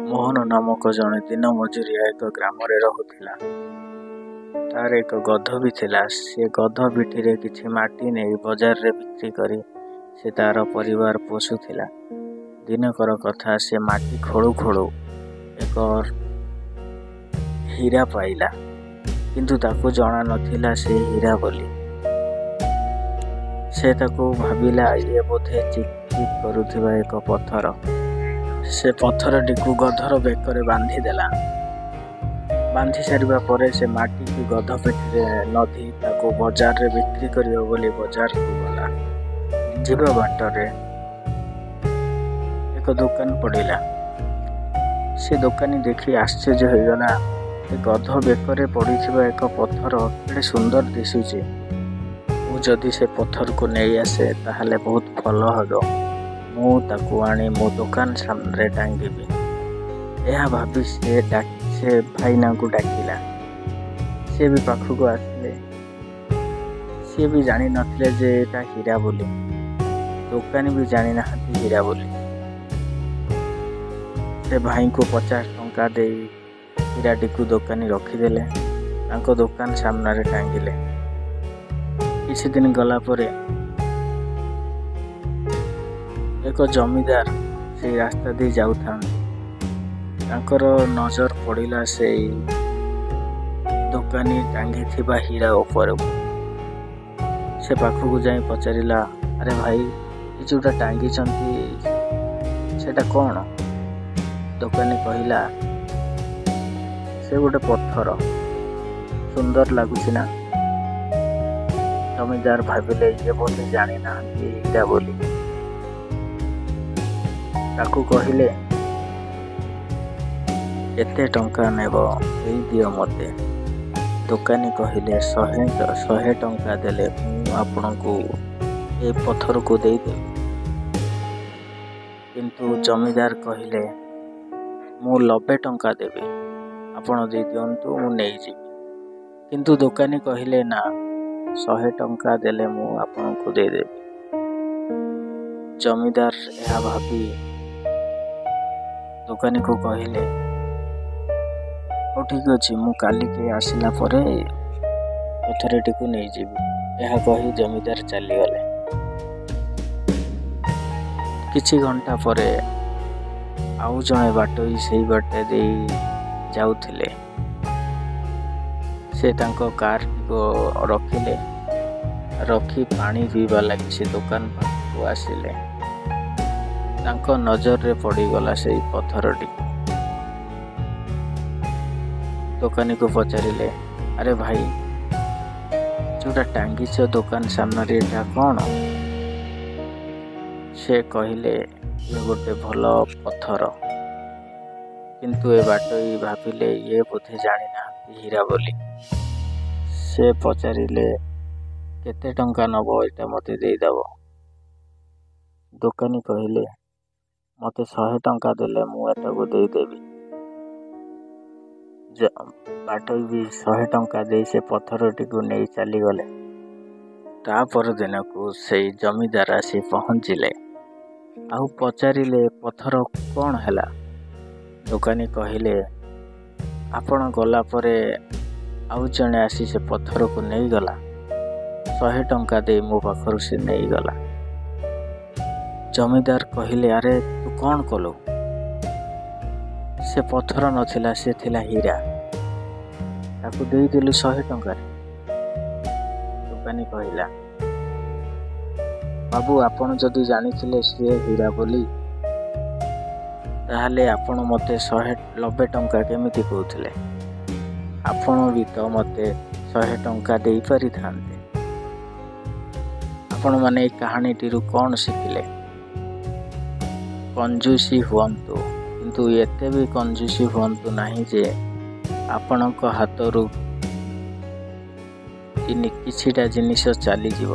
ମୋହନ ନାମକ ଜଣେ ଦିନ ମଜୁରିଆ ଏକ ଗ୍ରାମରେ ରହୁଥିଲା। ତାର ଏକ ଗଧ ବି ଥିଲା। ସେ ଗଧ ପିଠିରେ କିଛି ମାଟି ନେଇ ବଜାରରେ ବିକ୍ରି କରି ସେ ତାର ପରିବାର ପୋଷୁଥିଲା। ଦିନକର କଥା, ସେ ମାଟି ଖୋଳୁ ଖୋଳୁ ଏକ ହୀରା ପାଇଲା, କିନ୍ତୁ ତାକୁ ଜଣା ନଥିଲା ସେ ହୀରା ବୋଲି। ସେ ତାକୁ ଭାବିଲା ଇଏ ବୋଧେ ଚିକ୍ ଚିକ୍ କରୁଥିବା ଏକ ପଥର। ସେ ପଥରଟିକୁ ଗଧର ବେକରେ ବାନ୍ଧିଦେଲା। ବାନ୍ଧି ସାରିବା ପରେ ସେ ମାଟିକୁ ଗଧ ପିଠିରେ ଲଦି ତାକୁ ବଜାରରେ ବିକ୍ରି କରିବ ବୋଲି ବଜାରକୁ ଗଲା। ଯିବା ବାଟରେ ଏକ ଦୋକାନ ପଡ଼ିଲା। ସେ ଦୋକାନୀ ଦେଖି ଆଶ୍ଚର୍ଯ୍ୟ ହୋଇଗଲା। ଏ ଗଧ ବେକରେ ପଡ଼ିଥିବା ଏକ ପଥର କେଡ଼େ ସୁନ୍ଦର ଦିଶୁଛି। ମୁଁ ଯଦି ସେ ପଥରକୁ ନେଇ ଆସେ ତାହେଲେ ବହୁତ ଭଲ ହେବ। ମୁଁ ତାକୁ ଆଣି ମୋ ଦୋକାନ ସାମ୍ନାରେ ଟାଙ୍ଗିବି। ଏହା ଭାବି ସେ ଭାଇନାଙ୍କୁ ଡାକିଲା। ସେ ବି ପାଖକୁ ଆସିଲେ। ସିଏ ବି ଜାଣିନଥିଲେ ଯେ ଏଟା ହୀରା ବୋଲି। ଦୋକାନୀ ବି ଜାଣିନାହାନ୍ତି ହୀରା ବୋଲି। ସେ ଭାଇଙ୍କୁ 50 ଟଙ୍କା ଦେଇ ହୀରାଟିକୁ ଦୋକାନୀ ରଖିଦେଲେ। ତାଙ୍କ ଦୋକାନ ସାମ୍ନାରେ ଟାଙ୍ଗିଲେ। କିଛି ଦିନ ଗଲା ପରେ ଏକ ଜମିଦାର ସେଇ ରାସ୍ତା ଦେଇ ଯାଉଥାନ୍ତି। ତାଙ୍କର ନଜର ପଡ଼ିଲା ସେଇ ଦୋକାନୀ ଟାଙ୍ଗିଥିବା ହୀରା ଉପରକୁ। ସେ ପାଖକୁ ଯାଇ ପଚାରିଲା, ଆରେ ଭାଇ, ଏ ଯେଉଁଟା ଟାଙ୍ଗିଛନ୍ତି ସେଟା କ'ଣ? ଦୋକାନୀ କହିଲା, ସେ ଗୋଟେ ପଥର। ସୁନ୍ଦର ଲାଗୁଛି ନା? ଜମିଦାର ଭାବିଲେ ଇଏ ବୋଧେ ଜାଣିନାହାନ୍ତି ହୀରା ବୋଲି। ତାକୁ କହିଲେ, କେତେ ଟଙ୍କା ନେବ ଦେଇଦିଅ ମୋତେ। ଦୋକାନୀ କହିଲେ, 100 ଟଙ୍କା ଦେଲେ ମୁଁ ଆପଣଙ୍କୁ ଏ ପଥରକୁ ଦେଇଦେବି। କିନ୍ତୁ ଜମିଦାର କହିଲେ, ମୁଁ 90 ଟଙ୍କା ଦେବି, ଆପଣ ଦେଇଦିଅନ୍ତୁ, ମୁଁ ନେଇଯିବି। କିନ୍ତୁ ଦୋକାନୀ କହିଲେ, ନା, 100 ଟଙ୍କା ଦେଲେ ମୁଁ ଆପଣଙ୍କୁ ଦେଇଦେବି। ଜମିଦାର ଏହା ଭାବି ଦୋକାନୀକୁ କହିଲେ, ହଉ ଠିକ୍ ଅଛି, ମୁଁ କାଲିକି ଆସିଲା ପରେ ପଥରଟିକୁ ନେଇଯିବି। ଏହା କହି ଜମିଦାର ଚାଲିଗଲେ। କିଛି ଘଣ୍ଟା ପରେ ଆଉ ଜଣେ ବାଟୋଇ ସେଇ ବାଟ ଦେଇ ଯାଉଥିଲେ। ସେ ତାଙ୍କ କାରଟିକୁ ରଖିଲେ। ରଖି ପାଣି ପିଇବା ଲାଗି ସେ ଦୋକାନ ପାଖକୁ ଆସିଲେ। ତାଙ୍କ ନଜରରେ ପଡ଼ିଗଲା ସେଇ ପଥରଟି। ଦୋକାନୀକୁ ପଚାରିଲେ, ଆରେ ଭାଇ, ଯେଉଁଟା ଟାଙ୍ଗିଛ ଦୋକାନ ସାମ୍ନାରେ ଏଟା କ'ଣ? ସେ କହିଲେ, ଇଏ ଗୋଟେ ଭଲ ପଥର। କିନ୍ତୁ ଏ ବାଟୋଇ ଭାବିଲେ ଇଏ ବୋଧେ ଜାଣିନାହାନ୍ତି ହୀରା ବୋଲି। ସେ ପଚାରିଲେ, କେତେ ଟଙ୍କା ନେବ ଏଇଟା ମୋତେ ଦେଇଦେବ? ଦୋକାନୀ କହିଲେ, ମୋତେ 100 ଟଙ୍କା ଦେଲେ ମୁଁ ଏଟାକୁ ଦେଇଦେବି। ବାଟୋଇ ବି 100 ଟଙ୍କା ଦେଇ ସେ ପଥରଟିକୁ ନେଇ ଚାଲିଗଲେ। ତା ପରଦିନକୁ ସେଇ ଜମିଦାର ଆସି ପହଞ୍ଚିଲେ। ଆଉ ପଚାରିଲେ, ପଥର କ'ଣ ହେଲା? ଦୋକାନୀ କହିଲେ, ଆପଣ ଗଲା ପରେ ଆଉ ଜଣେ ଆସି ସେ ପଥରକୁ ନେଇଗଲା। 100 ଟଙ୍କା ଦେଇ ମୋ ପାଖରୁ ସେ ନେଇଗଲା। ଜମିଦାର କହିଲେ, ଆରେ ତୁ କ'ଣ କଲୁ? ସେ ପଥର ନଥିଲା, ସେ ଥିଲା ହୀରା। ତାକୁ ଦେଇଦେଲୁ 100 ଟଙ୍କାରେ। ଦୋକାନୀ କହିଲା, ବାବୁ, ଆପଣ ଯଦି ଜାଣିଥିଲେ ସିଏ ହୀରା ବୋଲି, ତାହେଲେ ଆପଣ ମୋତେ 190 ଟଙ୍କା କେମିତି କହୁଥିଲେ? ଆପଣ ବି ତ ମୋତେ 100 ଟଙ୍କା ଦେଇପାରିଥାନ୍ତେ। ଆପଣମାନେ ଏଇ କାହାଣୀଟିରୁ କ'ଣ ଶିଖିଲେ? କଞ୍ଜୁସି ହୁଅନ୍ତୁ, କିନ୍ତୁ ଏତେ ବି କଞ୍ଜୁସି ହୁଅନ୍ତୁ ନାହିଁ ଯେ ଆପଣଙ୍କ ହାତରୁ କିଛିଟା ଜିନିଷ ଚାଲିଯିବ।